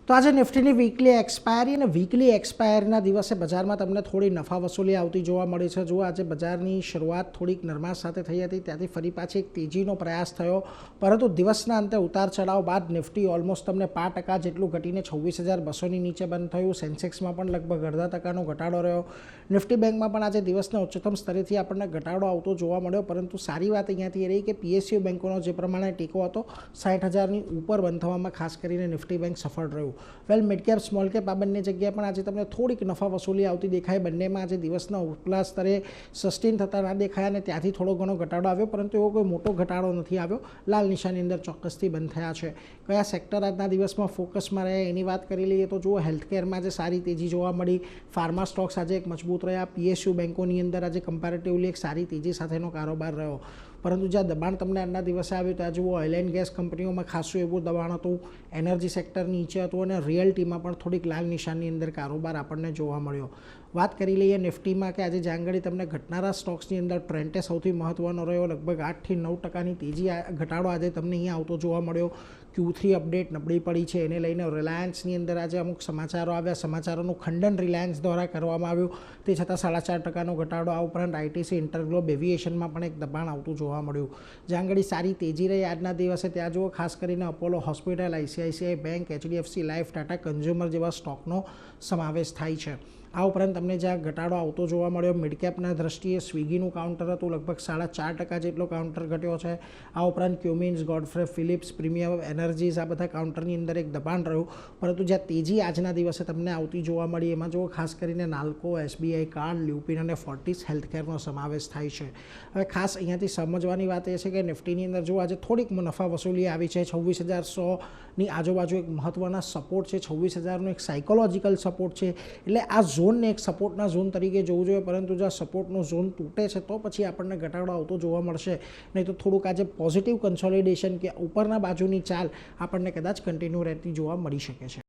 તો આજે નિફ્ટીની weekly expiry અને વીકલી એક્સપાયરીના દિવસે બજારમાં તમને થોડી નફા વસૂલી આવતી જોવા મળી છે. જો આજે બજારની શરૂઆત થોડીક નરમાશ સાથે થઈ હતી, ત્યાંથી ફરી પાછી એક તેજીનો પ્રયાસ થયો, પરંતુ દિવસના અંતે ઉતાર ચઢાવ બાદ નિફ્ટી ઓલમોસ્ટ તમને 5% જેટલું ઘટીને 26,200ની નીચે બંધ થયું. સેન્સેક્સમાં પણ લગભગ 0.5%નો ઘટાડો રહ્યો. નિફ્ટી બેંકમાં પણ આજે દિવસના ઉચ્ચતમ સ્તરેથી આપણને ઘટાડો આવતો જોવા મળ્યો, પરંતુ સારી વાત અહીંયાથી એ રહી કે પીએસયુ બેંકોનો જે પ્રમાણે ટેકો હતો 60,000ની ઉપર બંધ થવામાં ખાસ કરીને નિફ્ટી બેંક સફળ રહ્યું. વેલ, મિડ કેપ સ્મોલ કેપ આ બંને જગ્યાએ પણ આજે તમને થોડીક નફા વસૂલી આવતી દેખાય. બંનેમાં આજે દિવસના ઉપલા સ્તરે સસ્ટેન થતા ના દેખાય અને ત્યાંથી થોડો ઘણો ઘટાડો આવ્યો, પરંતુ એવો કોઈ મોટો ઘટાડો નથી આવ્યો. લાલ નિશાની અંદર ચોક્કસથી બંધ થયા છે. કયા સેક્ટર આજના દિવસમાં ફોકસમાં રહ્યા એની વાત કરી લઈએ તો જુઓ, હેલ્થકેરમાં આજે સારી તેજી જોવા મળી. ફાર્મા સ્ટોક્સ આજે એક મજબૂત રહ્યા. પીએસયુ બેંકોની અંદર આજે કમ્પેરેટિવલી એક સારી તેજી સાથેનો કારોબાર રહ્યો, પરંતુ જ્યાં દબાણ તમને આજના દિવસે આવ્યું ત્યાં જુઓ, ઓઇલ એન્ડ ગેસ કંપનીઓમાં ખાસું એવું દબાણ હતું, એનર્જી સેક્ટર નીચે હતું અને રિયલ્ટીમાં પણ થોડીક લાલ નિશાનની અંદર કારોબાર આપણને જોવા મળ્યો. વાત કરી લઈએ નિફ્ટીમાં કે આજે જાંગડી તમને ઘટનારા સ્ટોક્સની અંદર ટ્રેન્ટે સૌથી મહત્ત્વનો રહ્યો. લગભગ 8થી 9%ની તેજી ઘટાડો આજે તમને અહીંયા આવતો જોવા મળ્યો. Q3 અપડેટ નબળી પડી છે, એને લઈને રિલાયન્સની અંદર આજે અમુક સમાચારો આવ્યા. સમાચારોનું ખંડન રિલાયન્સ દ્વારા કરવામાં આવ્યું, તે છતાં 4.5%નો ઘટાડો. આ ઉપરાંત આઈટીસી ઇન્ટરગ્લોબ એવિએશનમાં પણ એક દબાણ આવતું જોવા મળ્યું. જાંગડી સારી તેજી રહી આજના દિવસે. ત્યાં જુઓ, ખાસ કરીને Apollo hospital, ICICI bank, HDFC life, Tata consumer જેવા સ્ટોકનો સમાવેશ થાય છે. આ ઉપરાંત તમને જ્યાં ઘટાડો આવતો જોવા મળ્યો મિડકેપના દ્રષ્ટિએ સ્વિગીનું કાઉન્ટર હતું, લગભગ 4.5% જેટલો કાઉન્ટર ઘટ્યો છે. આ ઉપરાંત ક્યુમિન્સ, ગોડફ્રે ફિલિપ્સ, પ્રીમિયમ એનર્જીસ આ બધા કાઉન્ટરની અંદર એક દબાણ રહ્યું, પરંતુ જ્યાં તેજી આજના દિવસે તમને આવતી જોવા મળી એમાં જુઓ, ખાસ કરીને નાલ્કો, એસબીઆઈ કાર્ડ, લ્યુપિન અને ફોર્ટિસ હેલ્થકેરનો સમાવેશ થાય છે. હવે ખાસ અહીંયાથી સમજવાની વાત એ છે કે નિફ્ટીની અંદર જો આજે થોડીક નફા વસૂલી આવી છે. 26,100ની આજુબાજુ એક મહત્ત્વના સપોર્ટ છે. 26,000નો એક સાયકોલોજીકલ સપોર્ટ છે, એટલે આ ઝોનને એક સપોર્ટના ઝોન તરીકે જોવું જોઈએ, પરંતુ જો આ સપોર્ટનો ઝોન તૂટે છે તો પછી આપણને ઘટાડો આવતો જોવા મળશે. નહીં તો થોડુંક આજે પોઝિટિવ કન્સોલિડેશન કે ઉપરના બાજુની ચાલ આપણને કદાચ કન્ટિન્યુ રહેતી જોવા મળી શકે છે.